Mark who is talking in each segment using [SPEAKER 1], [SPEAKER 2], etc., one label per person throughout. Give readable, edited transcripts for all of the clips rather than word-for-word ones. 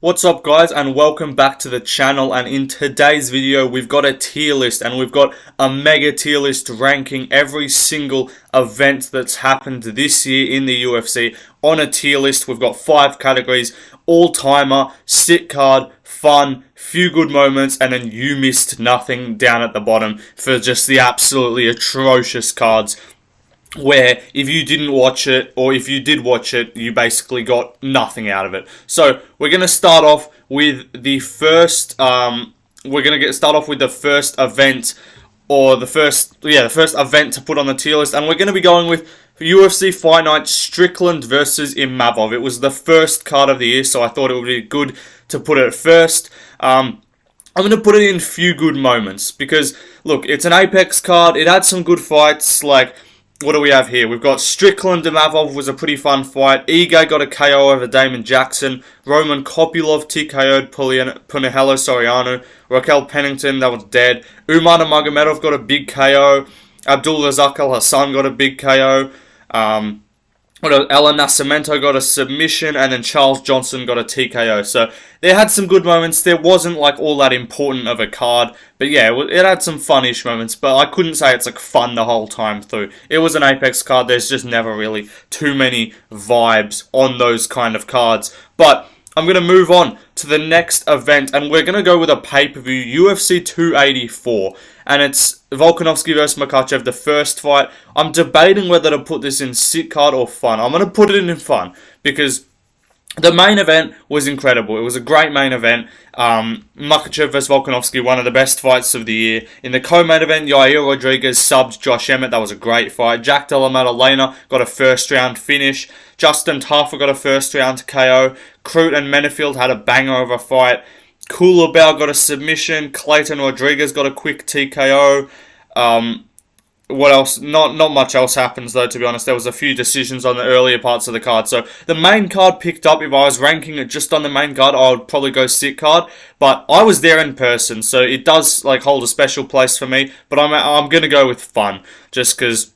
[SPEAKER 1] What's up guys, and welcome back to the channel. And in today's video we've got a tier list, and we've got a mega tier list ranking every single event that's happened this year in the UFC on a tier list. We've got 5 categories: all-timer, sit card, fun, few good moments, and then you missed nothing down at the bottom for just the absolutely atrocious cards, where if you didn't watch it, or if you did watch it, you basically got nothing out of it. So we're going to start off with the first, start off with the first event, or the first event to put on the tier list, and we're going to be going with UFC Fight Night Strickland versus Imavov. It was the first card of the year, so I thought it would be good to put it first. I'm going to put it in few good moments, because, look, it's an Apex card. It had some good fights. Like, what do we have here? We've got Strickland Imavov, was a pretty fun fight. Ige got a KO over Damon Jackson. Roman Kopylov TKO'd Punahele Soriano. Raquel Pennington, that was dead. Umar Nurmagomedov got a big KO. Abdulrazak Al Hassan got a big KO. Ellen Nascimento got a submission, and then Charles Johnson got a TKO. So they had some good moments. There wasn't like all that important of a card, but yeah, it had some fun-ish moments. But I couldn't say it's like fun the whole time through. It was an Apex card. There's just never really too many vibes on those kind of cards. But I'm going to move on to the next event, and we're going to go with a pay-per-view, UFC 284. And it's Volkanovski versus Makhachev, the first fight. I'm debating whether to put this in sit card or fun. I'm going to put it in fun, because the main event was incredible. It was a great main event. Makhachev versus Volkanovski, one of the best fights of the year. In the co-main event, Yair Rodriguez subbed Josh Emmett. That was a great fight. Jack Della Maddalena got a first-round finish. Justin Tafa got a first-round KO. Crute and Menefield had a banger of a fight. Kulabau got a submission. Clayton Rodriguez got a quick TKO. What else? Not much else happens though, to be honest. There was a few decisions on the earlier parts of the card. So the main card picked up. If I was ranking it just on the main card, I would probably go sit card. But I was there in person, so it does like hold a special place for me. But I'm gonna go with fun, just because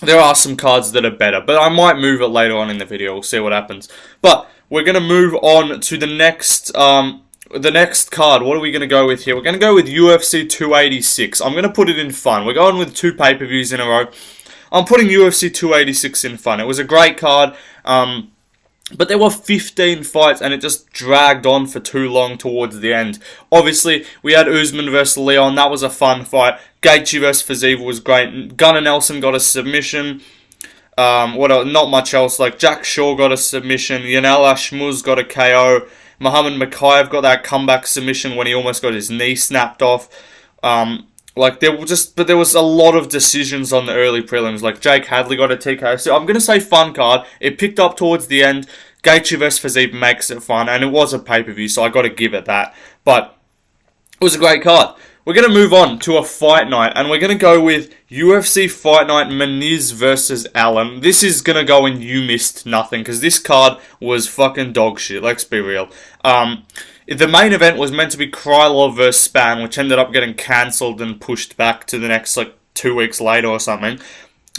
[SPEAKER 1] there are some cards that are better. But I might move it later on in the video. We'll see what happens. But we're gonna move on to the next card. What are we going to go with here? We're going to go with UFC 286. I'm going to put it in fun. We're going with 2 pay-per-views in a row. I'm putting UFC 286 in fun. It was a great card, but there were 15 fights, and it just dragged on for too long towards the end. Obviously, we had Usman versus Leon. That was a fun fight. Gaethje versus Fiziev was great. Gunnar Nelson got a submission. What else? Not much else. Like, Jack Shaw got a submission. Yanel Ashmuz got a KO. Muhammad Makhachev got that comeback submission when he almost got his knee snapped off. But there was a lot of decisions on the early prelims. Like, Jake Hadley got a TKO. So I'm going to say fun card. It picked up towards the end. Gaethje vs. Fiziev makes it fun, and it was a pay-per-view, so I got to give it that. But it was a great card. We're going to move on to a fight night, and we're going to go with UFC Fight Night Muniz versus Allen. This is going to go in you missed nothing, because this card was fucking dog shit, let's be real. The main event was meant to be Krylov versus Spann, which ended up getting cancelled and pushed back to the next, 2 weeks later or something.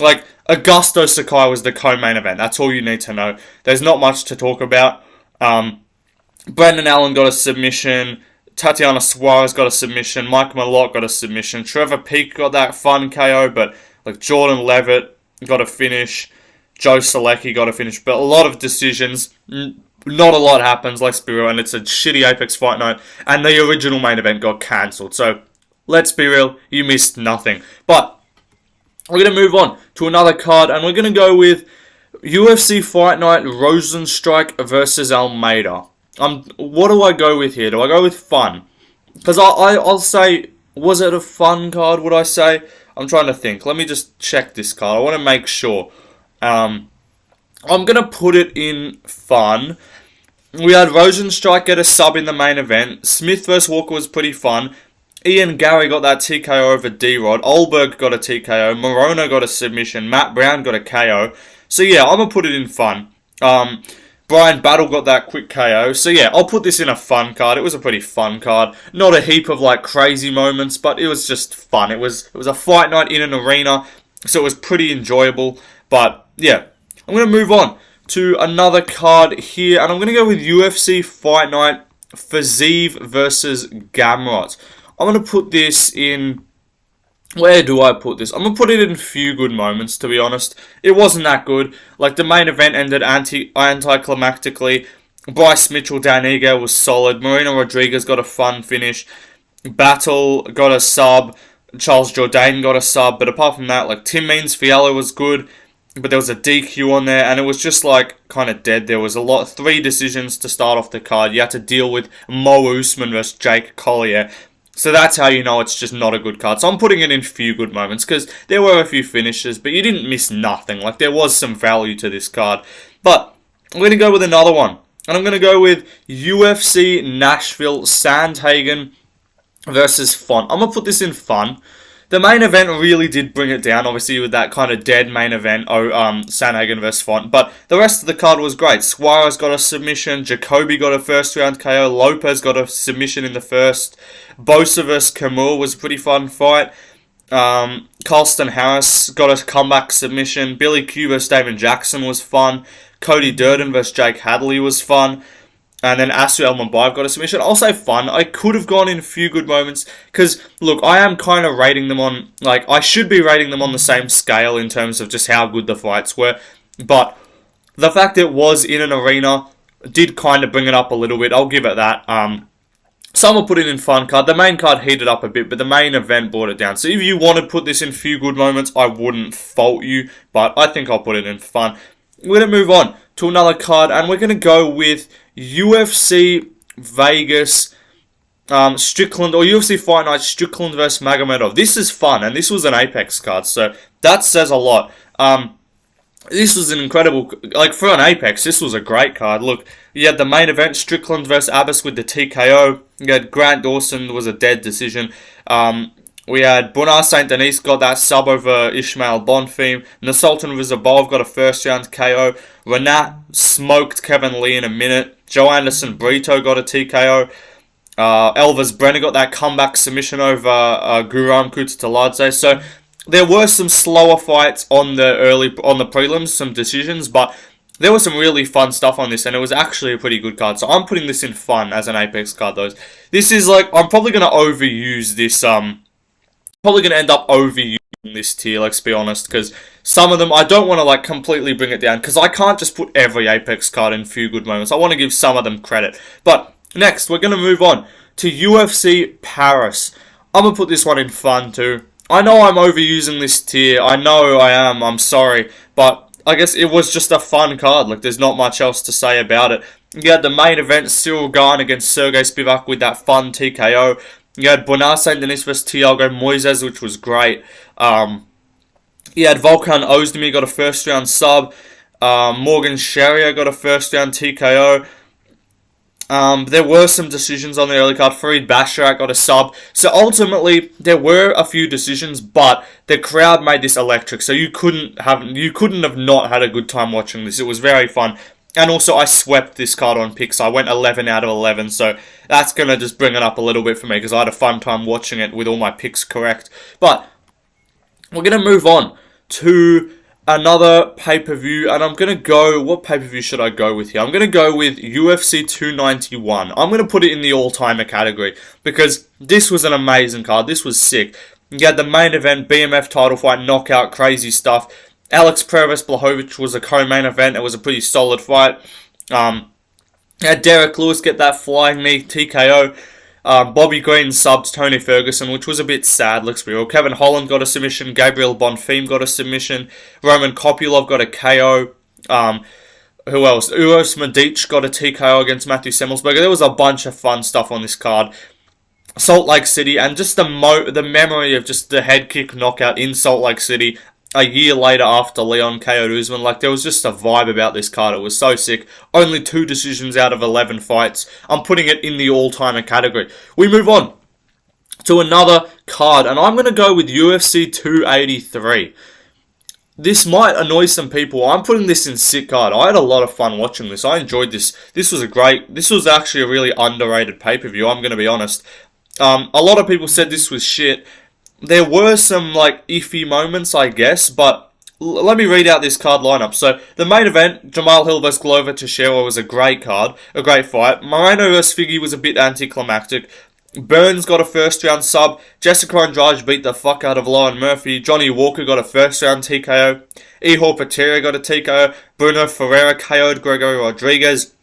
[SPEAKER 1] Augusto Sakai was the co-main event. That's all you need to know. There's not much to talk about. Brendan Allen got a submission. Tatiana Suarez got a submission. Mike Malott got a submission. Trevor Peake got that fun KO, but Jordan Levitt got a finish. Joe Solecki got a finish. But a lot of decisions. Not a lot happens, let's be real. And it's a shitty Apex Fight Night. And the original main event got cancelled. So, let's be real. You missed nothing. But we're going to move on to another card. And we're going to go with UFC Fight Night Rosenstrike versus Almeida. What do I go with here? Do I go with fun? Because I'll say, was it a fun card, would I say? I'm trying to think. Let me just check this card. I want to make sure. I'm going to put it in fun. We had Rosenstrike get a sub in the main event. Smith vs. Walker was pretty fun. Ian Gary got that TKO over D-Rod. Olberg got a TKO. Morona got a submission. Matt Brown got a KO. So yeah, I'm going to put it in fun. Brian Battle got that quick KO. So yeah, I'll put this in a fun card. It was a pretty fun card. Not a heap of crazy moments, but it was just fun. It was a fight night in an arena, so it was pretty enjoyable. But yeah, I'm going to move on to another card here, and I'm going to go with UFC Fight Night Fiziev versus Gamrot. I'm going to put this in... Where do I put this? I'm going to put it in Few Good Moments, to be honest. It wasn't that good. Like, the main event ended anticlimactically. Bryce Mitchell, Dan Ige was solid. Marina Rodriguez got a fun finish. Battle got a sub. Charles Jourdain got a sub. But apart from that, like, Tim Means Fiala was good. But there was a DQ on there, and it was just, like, kind of dead. There was 3 decisions to start off the card. You had to deal with Mo Usman versus Jake Collier. So that's how you know it's just not a good card. So I'm putting it in Few Good Moments, because there were a few finishes, but you didn't miss nothing. Like, there was some value to this card. But I'm going to go with another one. And I'm going to go with UFC Nashville Sandhagen versus Font. I'm going to put this in fun. The main event really did bring it down, obviously, with that kind of dead main event, Sandhagen versus Font. But the rest of the card was great. Suarez got a submission. Jacoby got a first-round KO. Lopez got a submission in the first. Bosa vs. Kamur was a pretty fun fight. Carlston Harris got a comeback submission. Billy Q vs. David Jackson was fun. Cody Durden vs. Jake Hadley was fun. And then Asu Elmanbayev got a submission. I'll say fun. I could have gone in a Few Good Moments. Because, look, I am kind of rating them on... Like, I should be rating them on the same scale in terms of just how good the fights were. But the fact it was in an arena did kind of bring it up a little bit. I'll give it that. Some will put it in fun card. The main card heated up a bit, but the main event brought it down. So if you want to put this in Few Good Moments, I wouldn't fault you. But I think I'll put it in fun. We're going to move on to another card, and we're going to go with UFC Vegas Strickland, or UFC Fight Night Strickland vs. Magomedov. This is fun, and this was an Apex card, so that says a lot. This was an incredible, like, for an Apex, this was a great card. Look, you had the main event, Strickland vs. Abbas with the TKO. You had Grant Dawson, was a dead decision. We had Bonar St. Denis got that sub over Ishmael Bonfim. Nasultan Rizabov got a first round KO. Renat smoked Kevin Lee in a minute. Joe Anderson Brito got a TKO. Elvis Brenner got that comeback submission over Guram Kutataladze. So there were some slower fights on the prelims, some decisions, but there was some really fun stuff on this, and it was actually a pretty good card. So I'm putting this in fun as an Apex card, though. This is like, I'm probably going to overuse this, probably going to end up overusing this tier, let's be honest, because some of them, I don't want to like completely bring it down, because I can't just put every Apex card in Few Good Moments. I want to give some of them credit. But next, we're going to move on to UFC Paris. I'm going to put this one in fun too. I know I'm overusing this tier, I know I am, I'm sorry, but I guess it was just a fun card. Like, there's not much else to say about it. You had the main event, Cyril Gane against Sergey Spivak with that fun TKO. You had Bonar St. Denis vs. Thiago Moises, which was great. You had Volkan Ozdemir got a first round sub. Morgan Sherrier got a first round TKO. There were some decisions on the early card. Farid Basharat got a sub. So ultimately, there were a few decisions, but the crowd made this electric. So you couldn't have not had a good time watching this. It was very fun. And also, I swept this card on picks. I went 11 out of 11, so that's going to just bring it up a little bit for me, because I had a fun time watching it with all my picks correct. But we're going to move on to another pay-per-view, and I'm going to go... What pay-per-view should I go with here? I'm going to go with UFC 291. I'm going to put it in the all-timer category, because this was an amazing card. This was sick. You had the main event, BMF title fight, knockout, crazy stuff. Alex Previs Blachowicz was a co-main event. It was a pretty solid fight. You had Derek Lewis get that flying knee TKO. Bobby Green subs Tony Ferguson, which was a bit sad, let's be real. Kevin Holland got a submission. Gabriel Bonfim got a submission. Roman Kopylov got a KO. Who else? Uros Medic got a TKO against Matthew Semmelsberger. There was a bunch of fun stuff on this card. Salt Lake City, and just the memory of just the head kick knockout in Salt Lake City a year later after Leon KO'd Usman. Like, there was just a vibe about this card. It was so sick. Only 2 decisions out of 11 fights. I'm putting it in the all-timer category. We move on to another card, and I'm going to go with UFC 283. This might annoy some people. I'm putting this in sick card. I had a lot of fun watching this. I enjoyed this. This was actually a really underrated pay-per-view, I'm going to be honest. A lot of people said this was shit. There were some, like, iffy moments, I guess, but let me read out this card lineup. So, the main event, Jamal Hill vs. Glover Teixeira, was a great card, a great fight. Moreno vs. Figgy was a bit anticlimactic. Burns got a first round sub. Jessica Andrade beat the fuck out of Lauren Murphy. Johnny Walker got a first round TKO. Ihor Pereira got a TKO. Bruno Ferreira KO'd Gregory Rodriguez.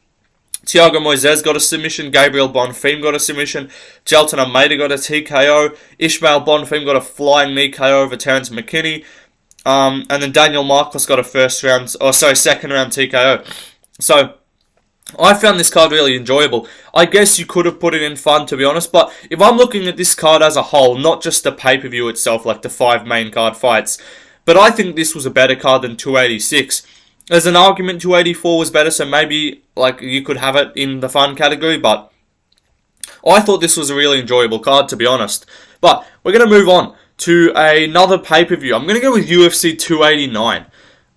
[SPEAKER 1] Thiago Moises got a submission. Gabriel Bonfim got a submission. Jelton Almeida got a TKO. Ishmael Bonfim got a flying knee KO over Terrence McKinney. And then Daniel Marcos got a second round TKO. So, I found this card really enjoyable. I guess you could have put it in fun, to be honest, but if I'm looking at this card as a whole, not just the pay-per-view itself, like the 5 main card fights, but I think this was a better card than 286. There's an argument 284 was better, so maybe like you could have it in the fun category, but I thought this was a really enjoyable card, to be honest. But we're going to move on to another pay-per-view. I'm going to go with UFC 289.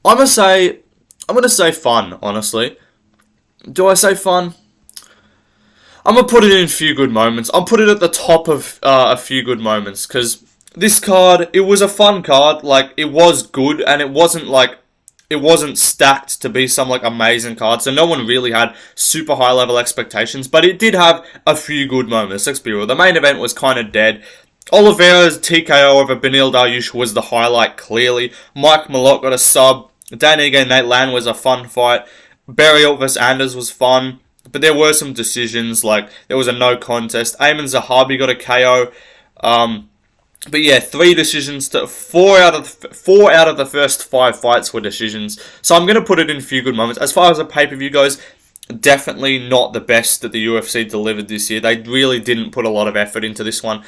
[SPEAKER 1] I'm going to say fun, honestly. Do I say fun? I'm going to put it in a few good moments. I'll put it at the top of a few good moments, because this card, it was a fun card. Like, it was good, and it wasn't stacked to be some, like, amazing card, so no one really had super high-level expectations, but it did have a few good moments, let's be real. The main event was kind of dead. Oliveira's TKO over Benil Dariush was the highlight, clearly. Mike Malott got a sub. Dan Ige and Nate Land was a fun fight. Barrios vs. Anders was fun, but there were some decisions, like there was a no contest. Ayman Zahabi got a KO. But yeah, 3 decisions to 4 out of the first 5 fights were decisions. So I'm going to put it in a few good moments. As far as the pay-per-view goes, definitely not the best that the UFC delivered this year. They really didn't put a lot of effort into this one.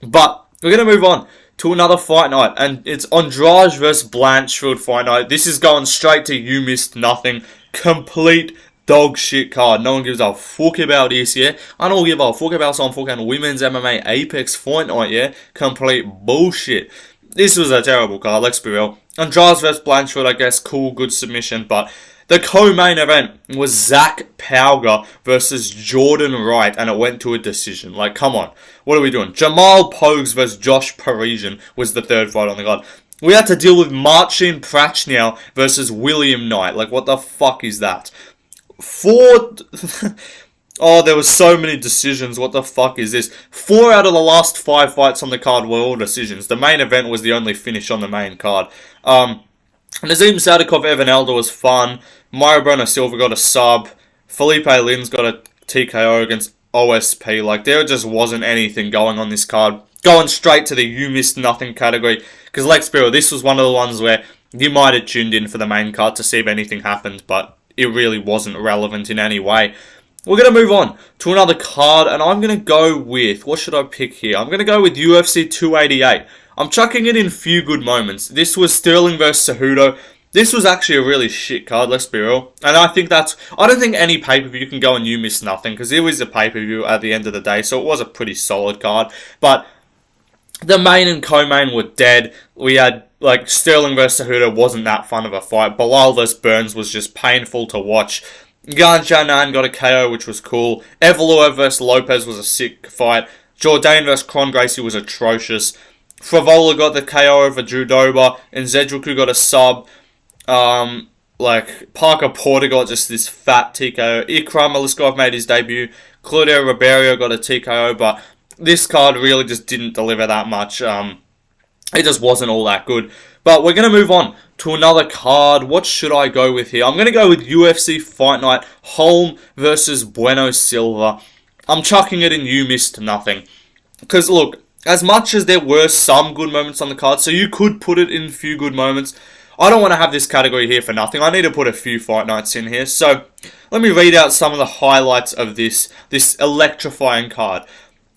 [SPEAKER 1] But we're going to move on to another fight night, and it's Andrade vs. Blanchfield fight night. This is going straight to You Missed Nothing. Complete dog shit card. No one gives a fuck about this, yeah? I don't give a fuck about some fucking women's MMA Apex fight night, yeah? Complete bullshit. This was a terrible card, let's be real. Andrade vs. Blanchfield, I guess, cool, good submission, but the co-main event was Zach Pauga versus Jordan Wright, and it went to a decision. Like, come on. What are we doing? Jamal Pogues versus Josh Parisian was the third fight on the card. We had to deal with Marcin Prachniow versus William Knight. Like, what the fuck is that? Oh, there were so many decisions. What the fuck is this? 4 out of the last 5 fights on the card were all decisions. The main event was the only finish on the main card. Nazim Sadikov Evan Elder was fun. Mario Bruno Silva got a sub. Felipe Lins got a TKO against OSP. Like, there just wasn't anything going on this card. Going straight to the You Missed Nothing category. Because, let's be real, this was one of the ones where you might have tuned in for the main card to see if anything happened, but it really wasn't relevant in any way. We're going to move on to another card, and I'm going to go with, what should I pick here? I'm going to go with UFC 288. I'm chucking it in a few good moments. This was Sterling versus Cejudo. This was actually a really shit card, let's be real. And I don't think any pay-per-view can go and You Miss Nothing, because it was a pay-per-view at the end of the day, so it was a pretty solid card. But the main and co-main were dead. We had, like, Sterling versus Cejudo wasn't that fun of a fight. Bilal versus Burns was just painful to watch. Gan Janan got a KO, which was cool. Evolua versus Lopez was a sick fight. Jourdain versus Kron Gracie was atrocious. Fravola got the KO over Judoba, and Zedruku got a sub. Parker Porter got just this fat TKO. Ikram Aliskov made his debut. Claudio Ribeiro got a TKO, but this card really just didn't deliver that much. It just wasn't all that good. But we're going to move on to another card. What should I go with here? I'm going to go with UFC Fight Night Holm versus Bueno Silva. I'm chucking it in You Missed Nothing. Because, look, as much as there were some good moments on the card, so you could put it in a few good moments, I don't want to have this category here for nothing. I need to put a few fight nights in here. So, let me read out some of the highlights of this electrifying card.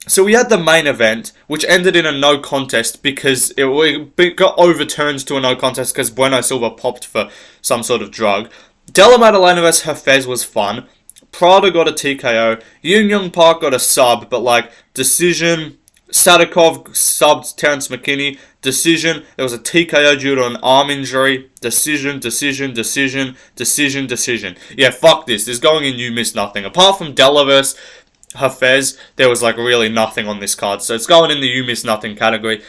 [SPEAKER 1] So we had the main event, which ended in a no contest because it got overturned to a no contest because Bueno Silva popped for some sort of drug. Della Maddalena vs. Hafez was fun. Prada got a TKO. Young Park got a sub, but decision. Sadikov subbed Terrence McKinney. Decision. There was a TKO due to an arm injury. Decision. Yeah, fuck this. This is going in You Miss Nothing. Apart from Della vs. Hafez, there was really nothing on this card, so it's going in the You Miss Nothing category.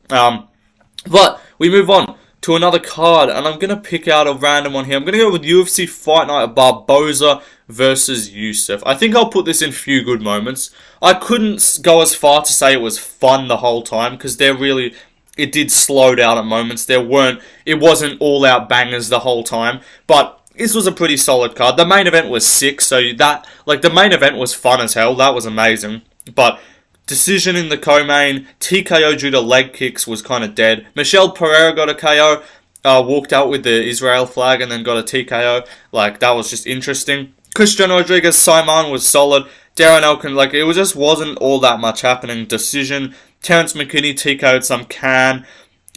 [SPEAKER 1] But we move on to to another card, and I'm going to pick out a random one here. I'm going to go with UFC Fight Night Barboza versus Youssef. I think I'll put this in few good moments. I couldn't go as far to say it was fun the whole time, because it did slow down at moments. It wasn't all out bangers the whole time, but this was a pretty solid card. The main event was sick, so the main event was fun as hell. That was amazing, but decision in the co-main, TKO due to leg kicks was kind of dead. Michelle Pereira got a KO, walked out with the Israel flag and then got a TKO. That was just interesting. Christian Rodriguez, Simon was solid. Darren Elkin, it just wasn't all that much happening. Decision. Terrence McKinney TKO'd some can.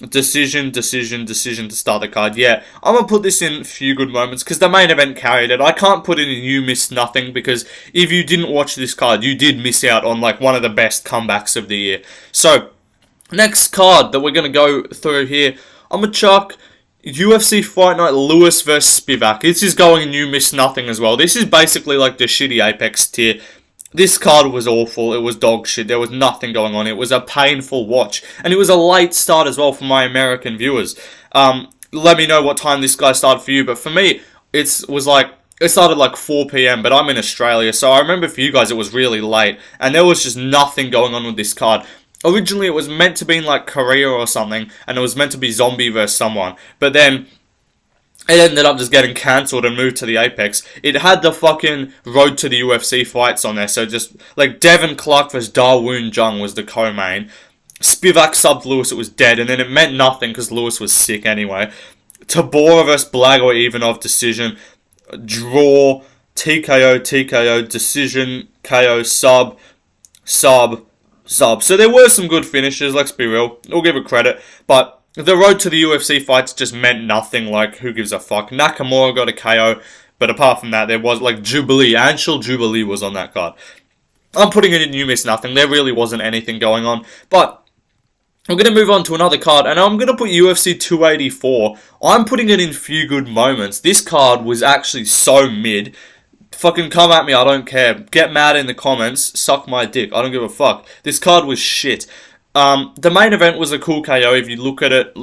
[SPEAKER 1] Decision to start the card. Yeah, I'm going to put this in a few good moments because the main event carried it. I can't put it in you missed nothing because if you didn't watch this card, you did miss out on one of the best comebacks of the year. So, next card that we're going to go through here, I'm going to chuck UFC Fight Night Lewis vs Spivak. This is going in you missed nothing as well. This is basically the shitty Apex tier. This card was awful. It was dog shit. There was nothing going on. It was a painful watch. And it was a late start as well for my American viewers. Let me know what time this guy started for you. But for me, it started 4 p.m. But I'm in Australia. So I remember for you guys, it was really late. And there was just nothing going on with this card. Originally, it was meant to be in Korea or something. And it was meant to be Zombie versus someone. But then it ended up just getting cancelled and moved to the Apex. It had the fucking Road to the UFC fights on there. So just, Devin Clark versus Dawoon Jung was the co-main. Spivak subbed Lewis, it was dead. And then it meant nothing because Lewis was sick anyway. Tabora versus Blagor Ivanov, decision. Draw. TKO, decision. KO, sub. So there were some good finishes, let's be real. We'll give it credit. But the Road to the UFC fights just meant nothing. Who gives a fuck? Nakamura got a KO, but apart from that, there was Jubilee. Anshul Jubilee was on that card. I'm putting it in you miss nothing. There really wasn't anything going on. But I'm going to move on to another card, and I'm going to put UFC 284. I'm putting it in few good moments. This card was actually so mid. Fucking come at me, I don't care. Get mad in the comments. Suck my dick. I don't give a fuck. This card was shit. The main event was a cool KO if you look at it,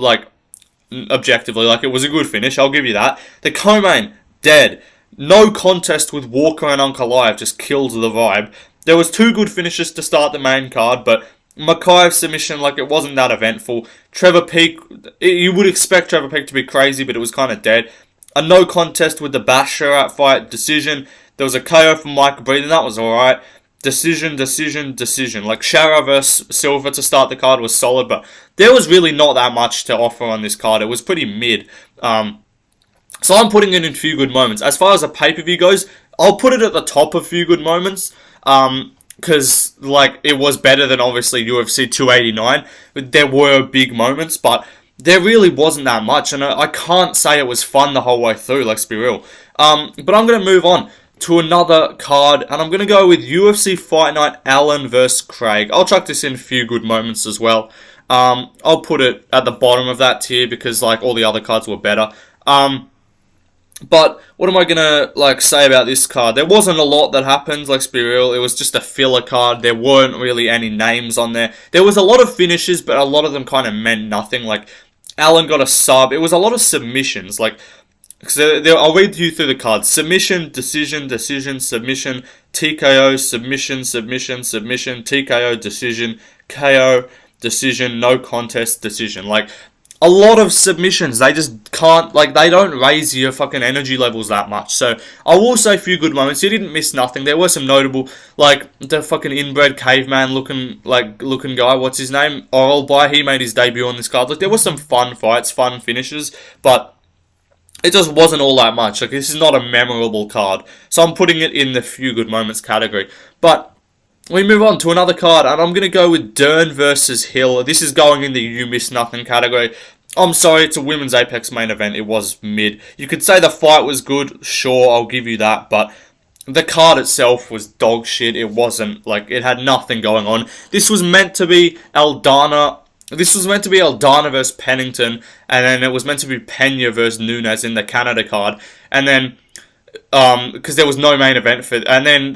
[SPEAKER 1] objectively. It was a good finish, I'll give you that. The co-main, dead. No contest with Walker and Ankalaev just killed the vibe. There was two good finishes to start the main card, but Makaev's submission, it wasn't that eventful. Trevor Peek, you would expect Trevor Peek to be crazy, but it was kind of dead. A no contest with the Basharat fight, decision. There was a KO from Mike Breeden, that was alright. Decision. Shara vs Silva to start the card was solid, but there was really not that much to offer on this card. It was pretty mid. So I'm putting it in few good moments. As far as a pay-per-view goes, I'll put it at the top of few good moments. Because, it was better than, obviously, UFC 289. But there were big moments, but there really wasn't that much. And I can't say it was fun the whole way through, let's be real. But I'm going to move on to another card, and I'm going to go with UFC Fight Night Allen vs Craig. I'll chuck this in a few good moments as well. I'll put it at the bottom of that tier because all the other cards were better. But what am I going to say about this card? There wasn't a lot that happened, let's be real. It was just a filler card. There weren't really any names on there. There was a lot of finishes, but a lot of them kind of meant nothing. Allen got a sub. It was a lot of submissions. I'll read you through the cards. Submission, decision, submission, TKO, submission, TKO, decision, KO, decision, no contest, decision. A lot of submissions. They just can't, they don't raise your fucking energy levels that much. So, I will say a few good moments. You didn't miss nothing. There were some notable, the fucking inbred caveman looking guy, what's his name? Oral By, he made his debut on this card. There were some fun fights, fun finishes, but it just wasn't all that much. This is not a memorable card. So I'm putting it in the few good moments category. But we move on to another card, and I'm going to go with Dern versus Hill. This is going in the you miss nothing category. I'm sorry, it's a women's Apex main event. It was mid. You could say the fight was good. Sure, I'll give you that. But the card itself was dog shit. It wasn't, it had nothing going on. This was meant to be Aldana versus Pennington, and then it was meant to be Pena versus Nunes in the Canada card, and then, because there was no main event and then,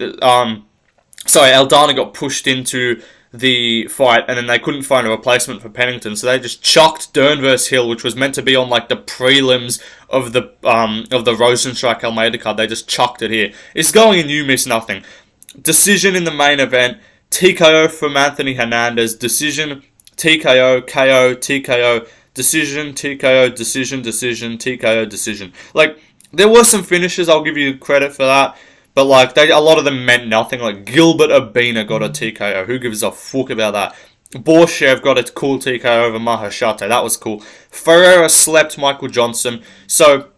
[SPEAKER 1] Aldana got pushed into the fight, and then they couldn't find a replacement for Pennington, so they just chucked Dern vs Hill, which was meant to be on like the prelims of the Rosenstrike Almeida card. They just chucked it here. It's going and you miss nothing. Decision in the main event. TKO from Anthony Hernandez. Decision. TKO. KO. TKO. Decision. TKO. Decision. Decision. TKO. Decision. Like, there were some finishes. I'll give you credit for that. But, like, a lot of them meant nothing. Like, Gilbert Urbina got a TKO. Who gives a fuck about that? Borshev got a cool TKO over Mahashate. That was cool. Ferreira slept Michael Johnson. So,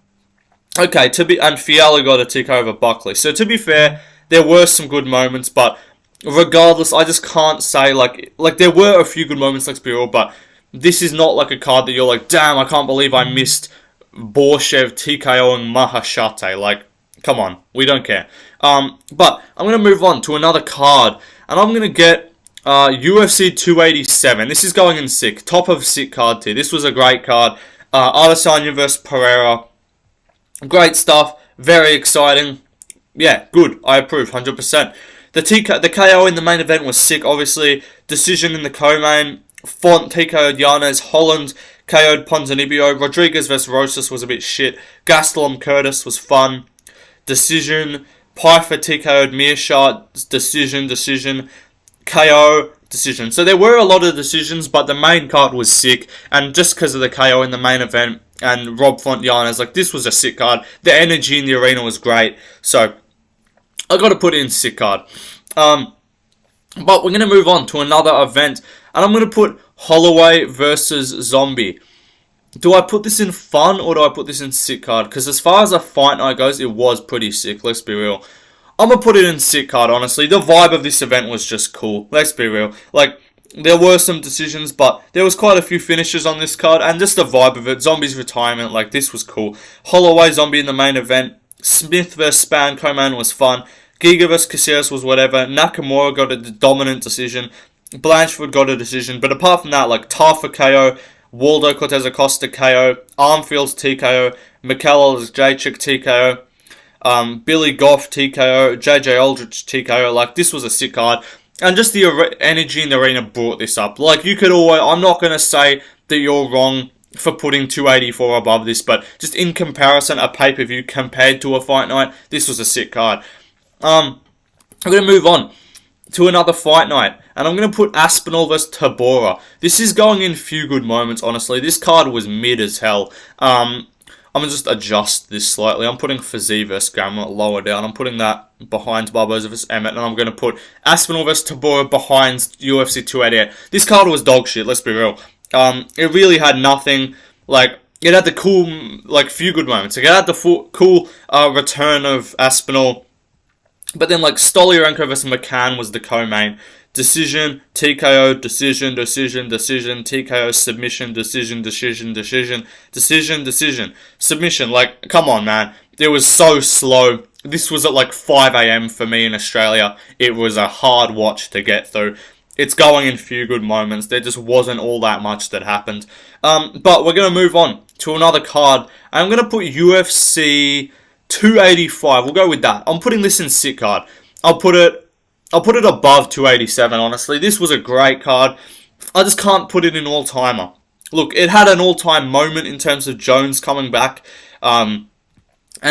[SPEAKER 1] okay, and Fiala got a TKO over Buckley. So, to be fair, there were some good moments. But, regardless, I just can't say, like there were a few good moments, let's be real. But, this is not like a card that you're like, damn, I can't believe I missed Borshev TKOing Mahashate. Like, come on, we don't care. But I'm going to move on to another card, and I'm going to get UFC 287. This is going in sick. Top of sick card tier. This was a great card. Adesanya vs Pereira. Great stuff. Very exciting. Yeah, good. I approve, 100%. The KO in the main event was sick, obviously. Decision in the co-main. Font TKO'd Yanez. Holland KO'd Ponzinibbio. Rodriguez vs Rosas was a bit shit. Gastelum Curtis was fun. Decision. Pfeiffer TKO'd Mearshart. Decision. KO. Decision. So there were a lot of decisions, but the main card was sick. And just because of the KO in the main event and Rob Font Yanez, like, this was a sick card. The energy in the arena was great. So I got to put it in sick card. But we're going to move on to another event. And I'm going to put Holloway versus Zombie. Do I put this in fun or do I put this in sick card? Because as far as a fight night goes, it was pretty sick. Let's be real. I'm going to put it in sick card, honestly. The vibe of this event was just cool. Let's be real. Like, there were some decisions, but there was quite a few finishes on this card. And just the vibe of it. Zombie's retirement. Like, this was cool. Holloway, Zombie in the main event. Smith vs Spann, co-main was fun. Giga vs Caceres was whatever. Nakamura got a dominant decision. Blanchford got a decision. But apart from that, like, Tafa KO, Waldo Cortez Acosta KO, Armfields TKO, McCallum Jacek TKO, Billy Goff TKO, JJ Aldrich TKO. Like, this was a sick card. And just the energy in the arena brought this up. Like, you could always... I'm not going to say that you're wrong for putting 284 above this, but just in comparison, a pay-per-view compared to a fight night, this was a sick card. I'm going to move on to another fight night, and I'm going to put Aspinall vs Tabora. This is going in few good moments, honestly. This card was mid as hell. I'm going to just adjust this slightly. I'm putting Fazee vs Gamma lower down. I'm putting that behind Barboza vs Emmett, and I'm going to put Aspinall vs Tabora behind UFC 288. This card was dog shit, let's be real. It really had nothing. Like, it had the cool, like, few good moments. Like, it had the cool return of Aspinall. But then, like, Stoliarenko vs McCann was the co-main. Decision, TKO, decision, TKO, submission. Submission, like, come on, man. It was so slow. This was at, like, 5 a.m. for me in Australia. It was a hard watch to get through. It's going in few good moments. There just wasn't all that much that happened. But we're going to move on to another card. I'm going to put UFC 285. We'll go with that. I'm putting this in sick card. I'll put it above 287, honestly. This was a great card. I just can't put it in all-timer. Look, it had an all-time moment in terms of Jones coming back and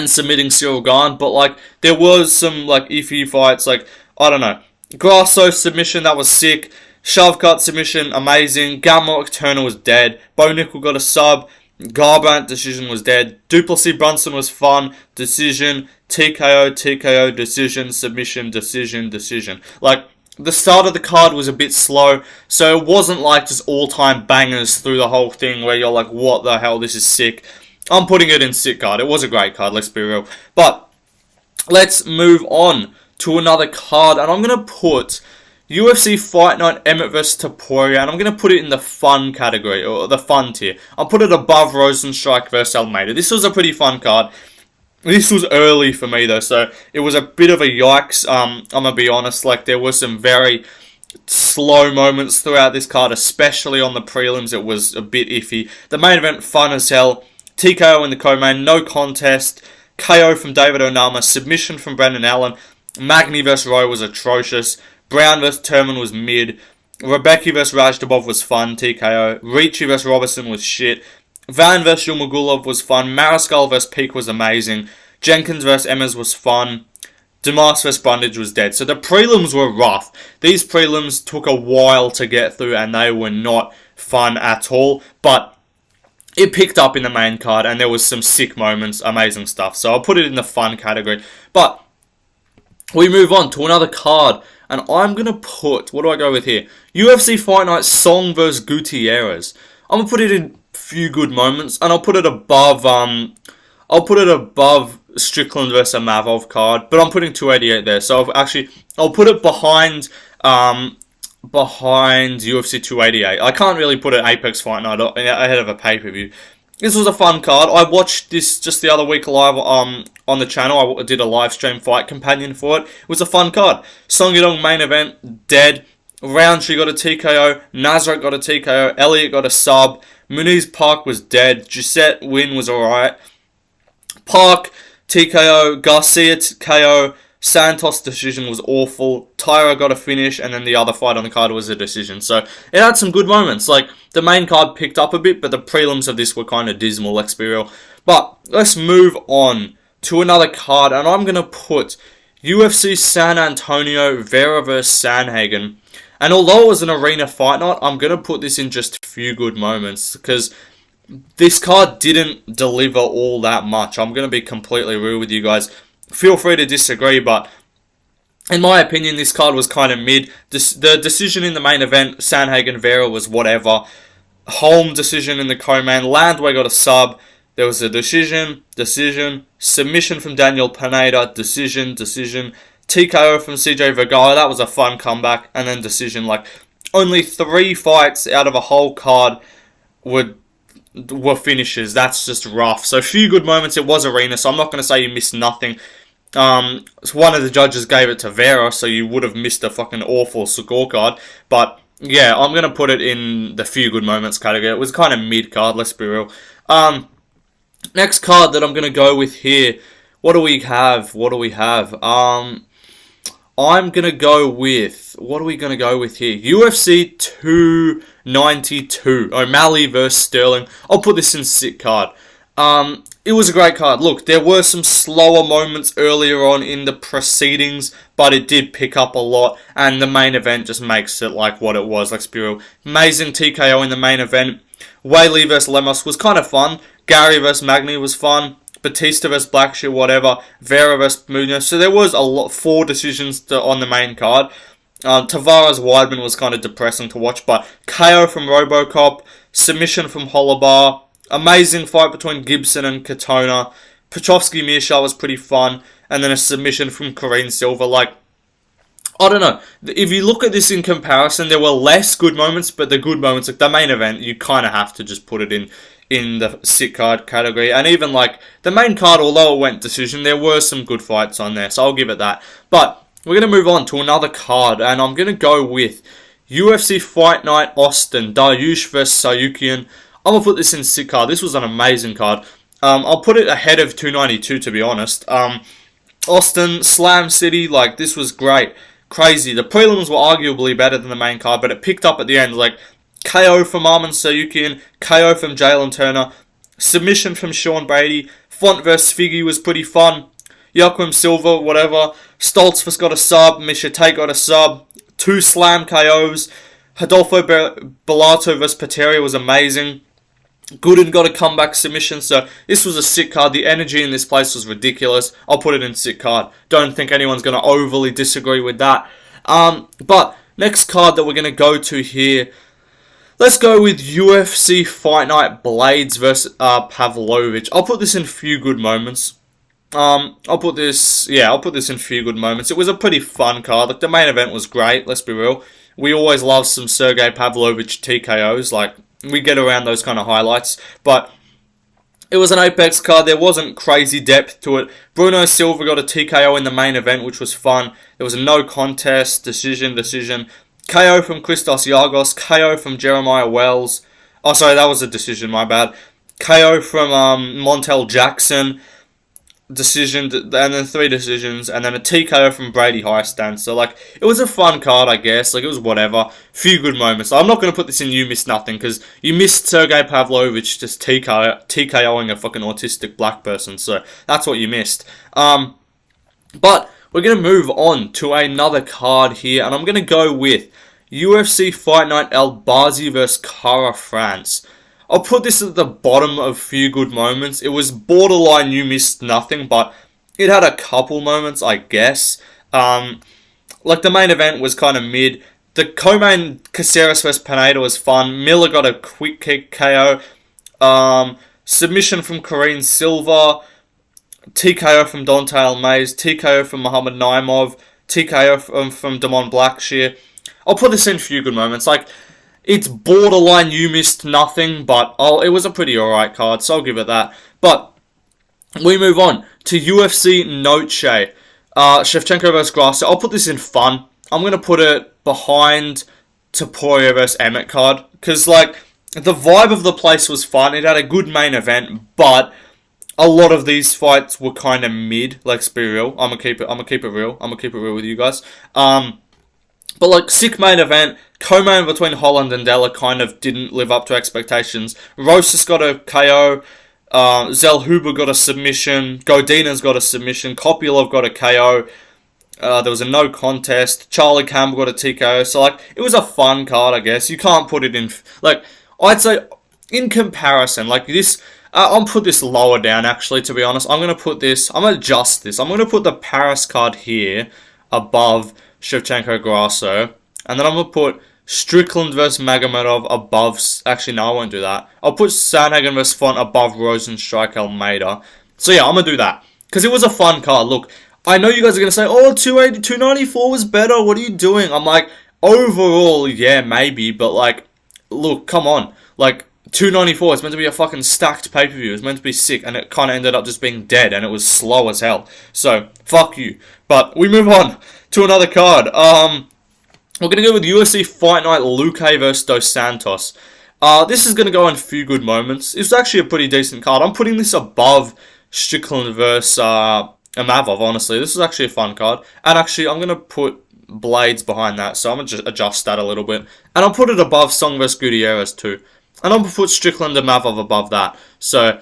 [SPEAKER 1] submitting Cyril Gane, but, like, there was some, like, iffy fights, like, I don't know. Grasso submission, that was sick. Shovkat submission, amazing. Gamrot Turner was dead. Bo Nickel got a sub. Garbrandt decision was dead. Duplessis Brunson was fun. Decision. TKO, decision, submission. Like, the start of the card was a bit slow, so it wasn't like just all-time bangers through the whole thing where you're like, what the hell, this is sick. I'm putting it in sick card. It was a great card, let's be real. But let's move on to another card, and I'm going to put UFC Fight Night Emmett vs Topuria, and I'm going to put it in the fun category, or the fun tier. I'll put it above Rosenstrike vs Almeida. This was a pretty fun card. This was early for me, though, so it was a bit of a yikes. I'm going to be honest, like, there were some very slow moments throughout this card, especially on the prelims. It was a bit iffy. The main event, fun as hell. TKO in the co-main, no contest. KO from David Onama, submission from Brendan Allen. Magny vs Rowe was atrocious. Brown vs Turman was mid. Rebecca vs Rajdabov was fun, TKO. Ricci vs Robertson was shit. Van vs Yulmagulov was fun. Mariscal vs Peak was amazing. Jenkins vs Emmers was fun. Demas vs Brundage was dead. So the prelims were rough. These prelims took a while to get through and they were not fun at all. But it picked up in the main card and there was some sick moments, amazing stuff. So I'll put it in the fun category. But we move on to another card. And I'm going to put, what do I go with here? UFC Fight Night Song vs Gutierrez. I'm going to put it in few good moments. And I'll put it above Strickland versus Mavov card, but I'm putting 288 there. So I'll put it behind UFC 288. I can't really put an Apex Fight Night ahead of a pay-per-view. This was a fun card. I watched this just the other week live on the channel. I did a live stream fight companion for it. It was a fun card. Song Yadong main event, dead. Roundtree got a TKO. Nazareth got a TKO. Elliott got a sub. Muniz Park was dead. Gisette win was alright. Park TKO, Garcia KO, Santos decision was awful, Tyra got a finish, and then the other fight on the card was a decision. So it had some good moments. Like, the main card picked up a bit, but the prelims of this were kind of dismal, let's be real. But let's move on to another card, and I'm going to put UFC San Antonio, Vera vs Sanhagen. And although it was an arena fight night, I'm going to put this in just a few good moments, because this card didn't deliver all that much. I'm going to be completely real with you guys. Feel free to disagree, but in my opinion, this card was kind of mid. The decision in the main event, Sanhagen-Vera, was whatever. Holm decision in the co-main. Landwehr got a sub. There was a decision, submission from Daniel Pineda, decision, TKO from CJ Vergara. That was a fun comeback. And then decision. Like, only 3 fights out of a whole card were finishes. That's just rough. So a few good moments. It was arena, so I'm not going to say you missed nothing. One of the judges gave it to Vera, so you would have missed a fucking awful scorecard. But yeah, I'm going to put it in the few good moments category. It was kind of mid card, let's be real. Next card that I'm going to go with here. What do we have? I'm going to go with... What are we going to go with here? UFC 292. O'Malley versus Sterling. I'll put this in sick card. It was a great card. Look, there were some slower moments earlier on in the proceedings, but it did pick up a lot, and the main event just makes it like what it was. Let's be real. Amazing TKO in the main event. Whaley versus Lemos was kind of fun. Gary versus Magny was fun. Batista vs Blackshear, whatever. Vera vs Munoz. So there was 4 decisions on the main card. Tavares Weidman was kind of depressing to watch, but KO from Robocop, submission from Holobar, amazing fight between Gibson and Katona, Petrovsky-Mirsha was pretty fun, and then a submission from Corrine Silva. Like, I don't know. If you look at this in comparison, there were less good moments, but the good moments, like the main event, you kind of have to just put it in the sick card category. And even like the main card, although it went decision, there were some good fights on there, so I'll give it that. But we're going to move on to another card, and I'm going to go with UFC Fight Night Austin, Dariush vs Sayukian. I'm going to put this in sick card. This was an amazing card. I'll put it ahead of 292, to be honest. Austin, Slam City, like, this was great. Crazy. The prelims were arguably better than the main card, but it picked up at the end. Like, KO from Arman Sayukian, KO from Jalen Turner, submission from Sean Brady, Font vs Figgy was pretty fun. Joaquim Silva, whatever. Stoltz got a sub, Misha Tate got a sub, 2 Slam KOs. Adolfo Bellato vs Pateria was amazing. Gooden got a comeback submission, so this was a sick card. The energy in this place was ridiculous. I'll put it in sick card. Don't think anyone's going to overly disagree with that. But next card that we're going to go to here, let's go with UFC Fight Night Blades vs Pavlovich. I'll put this in few good moments. I'll put this in few good moments. It was a pretty fun card. Like, the main event was great, let's be real. We always love some Sergey Pavlovich TKOs. Like, we get around those kind of highlights. But it was an Apex card. There wasn't crazy depth to it. Bruno Silva got a TKO in the main event, which was fun. There was a no contest, decision. KO from Christos Yargos. KO from Jeremiah Wells. Oh, sorry, that was a decision, my bad. KO from Montel Jackson. decision, and then 3 decisions, and then a TKO from Brady Highstand. So, like, it was a fun card, I guess. Like, it was whatever. Few good moments. I'm not going to put this in You Missed Nothing, because you missed Sergey Pavlovich just TKOing a fucking autistic black person. So, that's what you missed. But we're going to move on to another card here, and I'm going to go with UFC Fight Night El Bazi vs. Kara France. I'll put this at the bottom of few good moments. It was borderline You Missed Nothing, but it had a couple moments, I guess. Like, the main event was kind of mid. The co-main Caceres vs. Pineda was fun. Miller got a quick kick KO. Submission from Karine Silva. TKO from Dante Almays. TKO from Muhammad Naimov. TKO from Damon Blackshear. I'll put this in few good moments. Like, it's borderline You Missed Nothing, but it was a pretty alright card, so I'll give it that. But we move on to UFC Noche. Shevchenko vs. Grasso. I'll put this in fun. I'm going to put it behind Topuria vs. Emmett card, because, like, the vibe of the place was fun. It had a good main event, but a lot of these fights were kind of mid. Let's be real. I'm gonna keep it real. I'm gonna keep it real with you guys. But, like, sick main event. Co-main between Holland and Della kind of didn't live up to expectations. Rosas got a KO. Zellhuber got a submission. Godina's got a submission. Kopylov got a KO. There was a no contest. Charlie Campbell got a TKO. So, like, it was a fun card, I guess. You can't put it in... Like, I'd say, in comparison, like, this... I'll put this lower down, actually, to be honest. I'm going to put this... I'm going to adjust this. I'm going to put the Paris card here above Shevchenko Grasso. And then I'm going to put Strickland vs. Magomedov above... Actually, no, I won't do that. I'll put Sandhagen vs. Font above Rosenstrike Almeida. So, yeah, I'm going to do that. Because it was a fun card. Look, I know you guys are going to say, oh, 294 was better. What are you doing? I'm like, overall, yeah, maybe. But, like, look, come on. Like, 294, it's meant to be a fucking stacked pay-per-view. It's meant to be sick, and it kind of ended up just being dead, and it was slow as hell. So, fuck you. But we move on to another card. We're going to go with UFC Fight Night Luque vs. Dos Santos. This is going to go in a few good moments. It's actually a pretty decent card. I'm putting this above Strickland vs. Amavov, honestly. This is actually a fun card. And actually, I'm going to put Blades behind that, so I'm going to just adjust that a little bit. And I'll put it above Song vs. Gutierrez too. And I'm going to put Strickland and Amavov above that. So,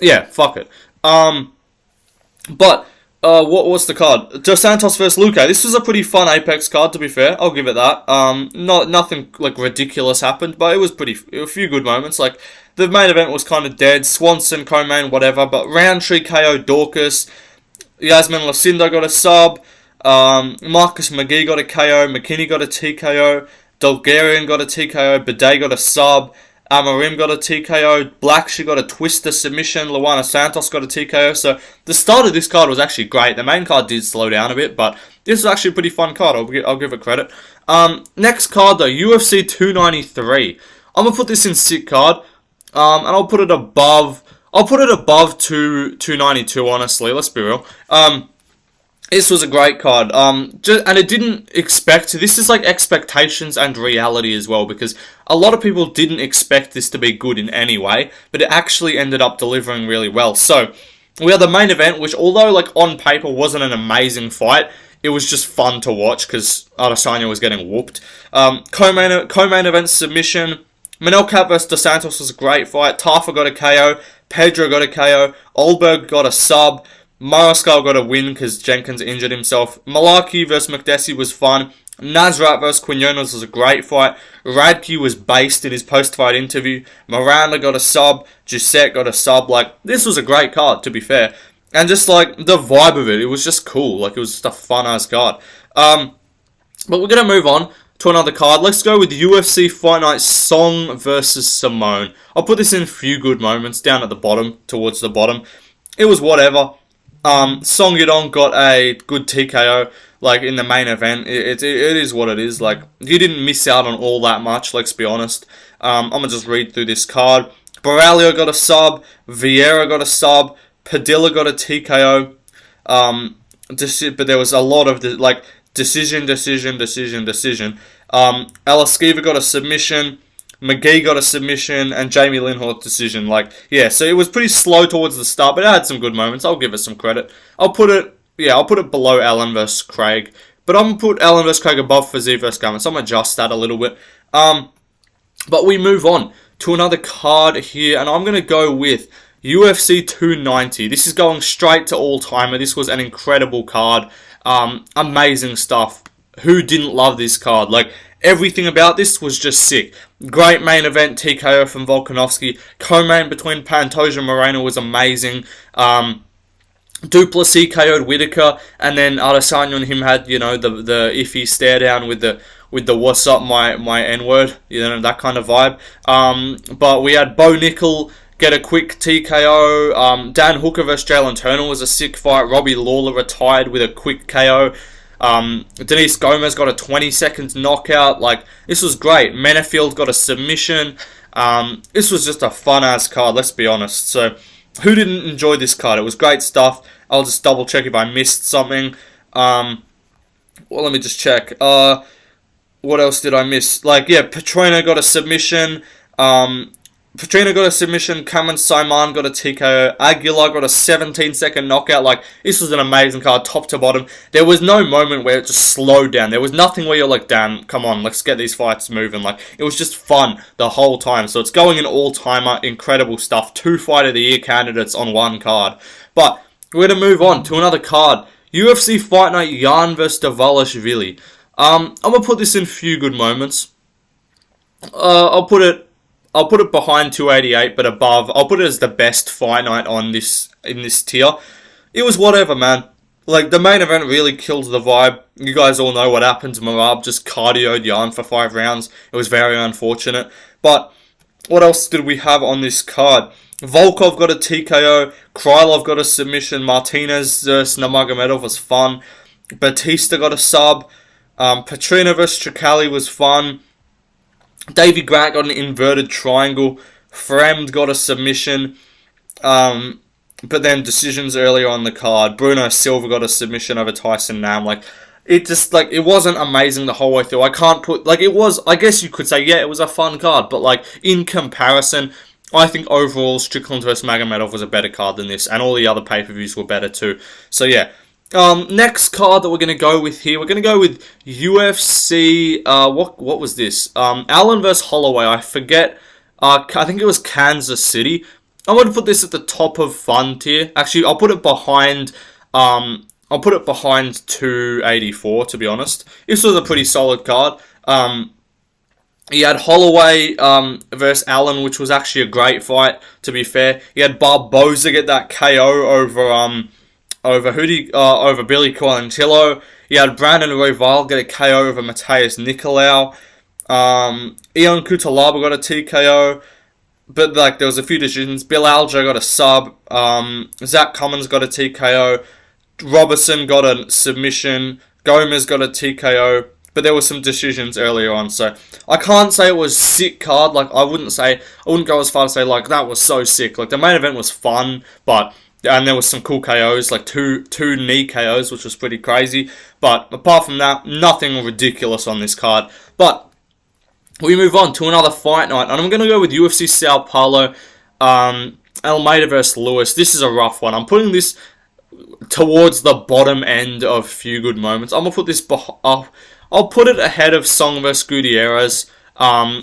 [SPEAKER 1] yeah, fuck it. But, what was the card? Dos Santos vs. Luque. This was a pretty fun Apex card, to be fair. I'll give it that. Nothing, like, ridiculous happened, but it was a few good moments. Like, the main event was kind of dead. Swanson, co-main, whatever. But Roundtree KO Dorcas. Yasmin Lucinda got a sub. Marcus McGee got a KO. McKinney got a TKO. Bulgarian got a TKO. Bidet got a sub. Amarim got a TKO. Blackshear got a twister submission. Luana Santos got a TKO. So the start of this card was actually great. The main card did slow down a bit, but this was actually a pretty fun card. I'll give it credit. Next card though, UFC 293. I'm gonna put this in sick card. And I'll put it above. I'll put it above 292. Honestly, let's be real. This was a great card, and it didn't expect... This is like expectations and reality as well, because a lot of people didn't expect this to be good in any way, but it actually ended up delivering really well. So, we had the main event, which although like on paper wasn't an amazing fight, it was just fun to watch, because Adesanya was getting whooped. Co-main event submission. Manel Kape vs. Dos Santos was a great fight. Tafa got a KO. Pedro got a KO. Olberg got a sub. Mariscal got a win because Jenkins injured himself. Malarkey vs. McDessie was fun. Nasrat vs. Quinones was a great fight. Radke was based in his post-fight interview. Miranda got a sub. Giuseppe got a sub. Like, this was a great card, to be fair. And just, like, the vibe of it was just cool. Like, it was just a fun-ass card. But we're going to move on to another card. Let's go with UFC Fight Night Song vs. Simone. I'll put this in a few good moments down at the bottom, towards the bottom. It was whatever. Song Yudong got a good TKO, like, in the main event. It is what it is. Like, you didn't miss out on all that much, let's be honest. I'm going to just read through this card. Borralio got a sub. Vieira got a sub. Padilla got a TKO. But there was a lot of, decision. Elaskiva got a submission. McGee got a submission, and Jamie Linhart decision. Like, yeah, so it was pretty slow towards the start, but it had some good moments. I'll give it some credit. I'll put it below Allen versus Craig. But I'm going to put Allen versus Craig above Fiziev versus Garment, so I'm going to adjust that a little bit. But we move on to another card here, and I'm going to go with UFC 290. This is going straight to all-timer. This was an incredible card. Amazing stuff. Who didn't love this card? Like, everything about this was just sick. Great main event, TKO from Volkanovski. Co-main between Pantoja and Moreno was amazing. Duplessis KO'd Whitaker, and then Adesanya and him had, the iffy stare down with the what's up my N-word, that kind of vibe. But we had Bo Nickel get a quick TKO. Dan Hooker versus Jalen Turner was a sick fight. Robbie Lawler retired with a quick KO. Denise Gomez got a 20 seconds knockout. Like, this was great. Menafield got a submission. This was just a fun-ass card, let's be honest. So, who didn't enjoy this card? It was great stuff. I'll just double check if I missed something. Well, let me just check. What else did I miss? Petrina got a submission. Cameron Simon got a TKO. Aguilar got a 17-second knockout. Like, this was an amazing card, top to bottom. There was no moment where it just slowed down. There was nothing where you're like, damn, come on, let's get these fights moving. Like, it was just fun the whole time. So it's going in all-timer, incredible stuff. 2 Fight of the Year candidates on one card. But we're going to move on to another card. UFC Fight Night, Yan vs. Dvalishvili. I'm going to put this in a few good moments. I'll put it behind 288, but above. I'll put it as the best fight night in this tier. It was whatever, man. Like, the main event really killed the vibe. You guys all know what happened. Marab just cardioed Yan for 5 rounds. It was very unfortunate. But what else did we have on this card? Volkov got a TKO. Krylov got a submission. Martinez versus Nurmagomedov was fun. Batista got a sub. Petrina vs. Tricali was fun. Davey Grant got an inverted triangle. Fremd got a submission. But then decisions earlier on the card. Bruno Silva got a submission over Tyson Nam. It wasn't amazing the whole way through. I guess you could say, yeah, it was a fun card. But, in comparison, I think overall Strickland vs. Magomedov was a better card than this. And all the other pay-per-views were better too. So, yeah. Next card that we're going to go with here, we're going to go with UFC, what was this? Allen vs. Holloway, I forget, I think it was Kansas City. I'm going to put this at the top of fun tier. Actually, I'll put it behind 284, to be honest. This was a pretty solid card. He had Holloway versus Allen, which was actually a great fight, to be fair. He had Barboza get that KO over Billy Quarantillo. He had Brandon Royval get a KO over Mateus Nicolau. Ion Cutelaba got a TKO. But, there was a few decisions. Bill Alger got a sub. Zach Cummins got a TKO. Robertson got a submission. Gomez got a TKO. But there were some decisions earlier on. So, I can't say it was a sick card. I wouldn't go as far as say, that was so sick. The main event was fun, and there was some cool KOs, two knee KOs, which was pretty crazy. But apart from that, nothing ridiculous on this card. But we move on to another fight night, and I'm going to go with UFC Sao Paulo, Almeida versus Lewis. This is a rough one. I'm putting this towards the bottom end of few good moments. I'm going to put this I'll put it ahead of Song vs. Gutierrez. A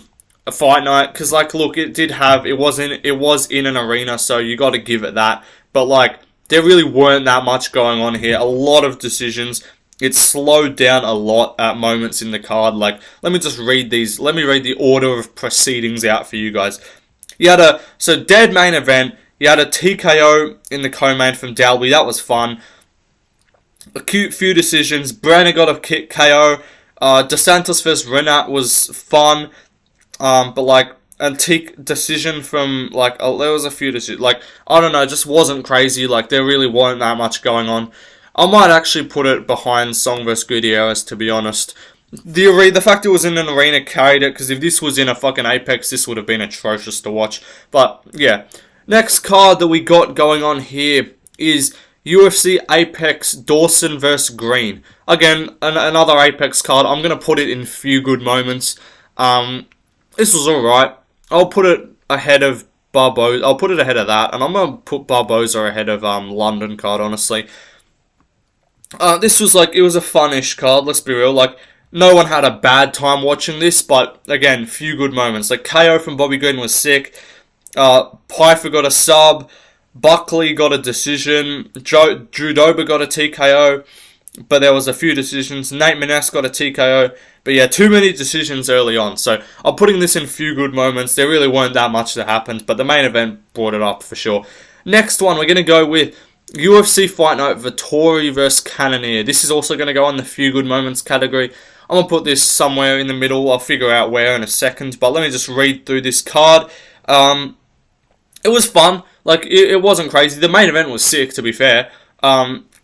[SPEAKER 1] fight night, because look, it was in an arena, so you got to give it that. But there really weren't that much going on here. A lot of decisions. It slowed down a lot at moments in the card. Let me just read these. Let me read the order of proceedings out for you guys. You had dead main event. You had a TKO in the co-main from Dalby. That was fun. A cute few decisions. Brenner got a kick KO. DeSantis vs. Renat was fun. Antique decision from, there was a few decisions. I don't know, it just wasn't crazy. There really weren't that much going on. I might actually put it behind Song vs. Gutierrez, to be honest. The fact it was in an arena carried it, because if this was in a fucking Apex, this would have been atrocious to watch. But, yeah. Next card that we got going on here is UFC Apex Dawson vs. Green. Again, another Apex card. I'm going to put it in few good moments. This was alright. I'll put it ahead of Barboza. I'll put it ahead of that, and I'm gonna put Barboza ahead of London card. Honestly, this was like, it was a fun-ish card. Let's be real. Like, no one had a bad time watching this, but again, few good moments. Like, KO from Bobby Green was sick. Pfeiffer got a sub. Buckley got a decision. Drew Dober got a TKO. But there was a few decisions. Nate Maness got a TKO. But yeah, too many decisions early on. So I'm putting this in few good moments. There really weren't that much that happened, but the main event brought it up for sure. Next one, we're going to go with UFC Fight Night Vettori vs. Cannonier. This is also going to go in the few good moments category. I'm going to put this somewhere in the middle. I'll figure out where in a second. But let me just read through this card. It was fun. Like, it wasn't crazy. The main event was sick, to be fair.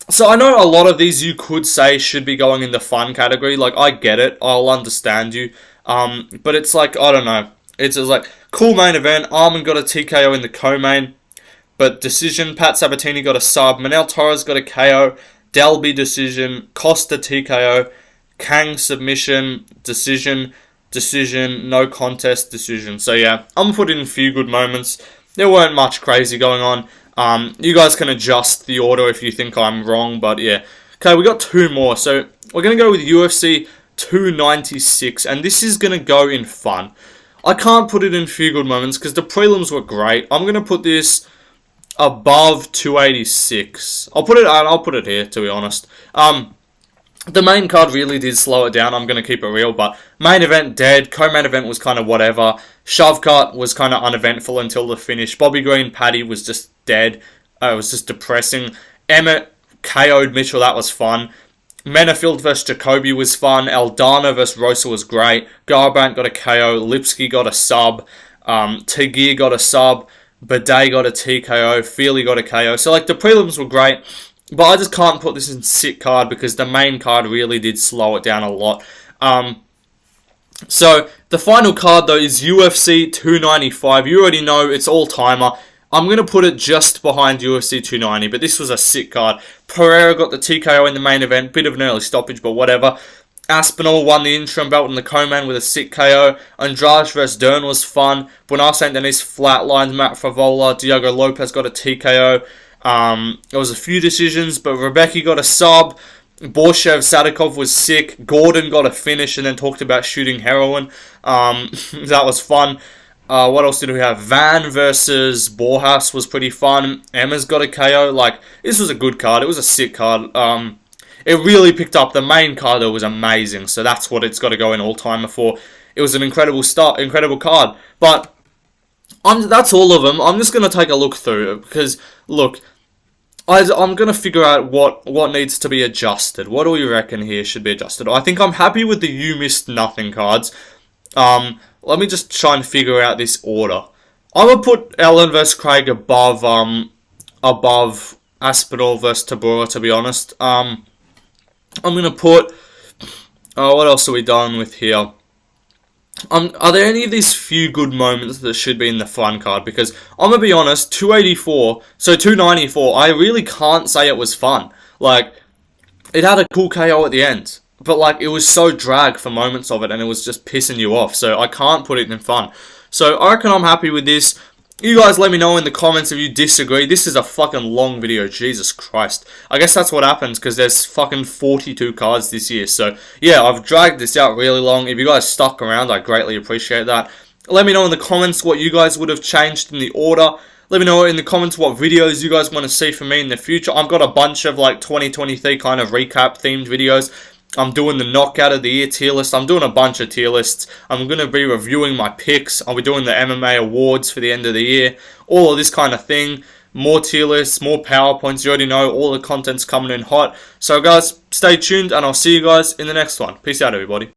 [SPEAKER 1] So I know a lot of these you could say should be going in the fun category. Like, I get it. I'll understand you. But it's like, I don't know. It's just like, cool main event. Arman got a TKO in the co-main. But decision. Pat Sabatini got a sub. Manel Torres got a KO. Delby decision. Costa TKO. Kang submission. Decision. No contest decision. So yeah, I'm going to put in a few good moments. There weren't much crazy going on. You guys can adjust the order if you think I'm wrong, but yeah. Okay, we got two more. So we're going to go with UFC 296, and this is going to go in fun. I can't put it in few good moments because the prelims were great. I'm going to put this above 286. I'll put it here, to be honest. The main card really did slow it down. I'm going to keep it real, but main event dead. Co-main event was kind of whatever. Shove cut was kind of uneventful until the finish. Bobby Green, Paddy was just dead. It was just depressing. Emmett KO'd Mitchell. That was fun. Menafield vs. Jacoby was fun. Aldana vs. Rosa was great. Garbrandt got a KO. Lipsky got a sub. Tagir got a sub. Bidet got a TKO. Feely got a KO. So, like, the prelims were great. But I just can't put this in sick card because the main card really did slow it down a lot. So, the final card, though, is UFC 295. You already know it's all-timer. I'm going to put it just behind UFC 290, but this was a sick card. Pereira got the TKO in the main event. Bit of an early stoppage, but whatever. Aspinall won the interim belt in the co-main with a sick KO. Andrade vs. Dern was fun. Bernard St. Denis flatlined Matt Favola. Diogo Lopez got a TKO. There was a few decisions, but Rebecca got a sub. Borshev Sadikov was sick. Gordon got a finish and then talked about shooting heroin. That was fun. What else did we have? Van versus Borjas was pretty fun. Emma's got a KO. Like, this was a good card. It was a sick card. It really picked up. The main card, though, was amazing. So that's what it's got to go in all-timer for. It was an incredible card. But that's all of them. I'm just going to take a look through it because, look, I'm going to figure out what needs to be adjusted. What do we reckon here should be adjusted? I think I'm happy with the You Missed Nothing cards. Let me just try and figure out this order. I'm going to put Ellen vs. Craig above Aspinall vs. Tabora, to be honest. I'm going to put... what else are we done with here? Are there any of these few good moments that should be in the fun card? Because I'm going to be honest, 294, I really can't say it was fun. Like, it had a cool KO at the end. But, like, it was so drag for moments of it, and it was just pissing you off. So, I can't put it in fun. So, I reckon I'm happy with this. You guys let me know in the comments if you disagree. This is a fucking long video. Jesus Christ. I guess that's what happens because there's fucking 42 cards this year. So, yeah, I've dragged this out really long. If you guys stuck around, I greatly appreciate that. Let me know in the comments what you guys would have changed in the order. Let me know in the comments what videos you guys want to see from me in the future. I've got a bunch of, like, 2023 kind of recap-themed videos. I'm doing the knockout of the year tier list. I'm doing a bunch of tier lists. I'm going to be reviewing my picks. I'll be doing the MMA awards for the end of the year. All of this kind of thing. More tier lists, more PowerPoints. You already know all the content's coming in hot. So guys, stay tuned and I'll see you guys in the next one. Peace out, everybody.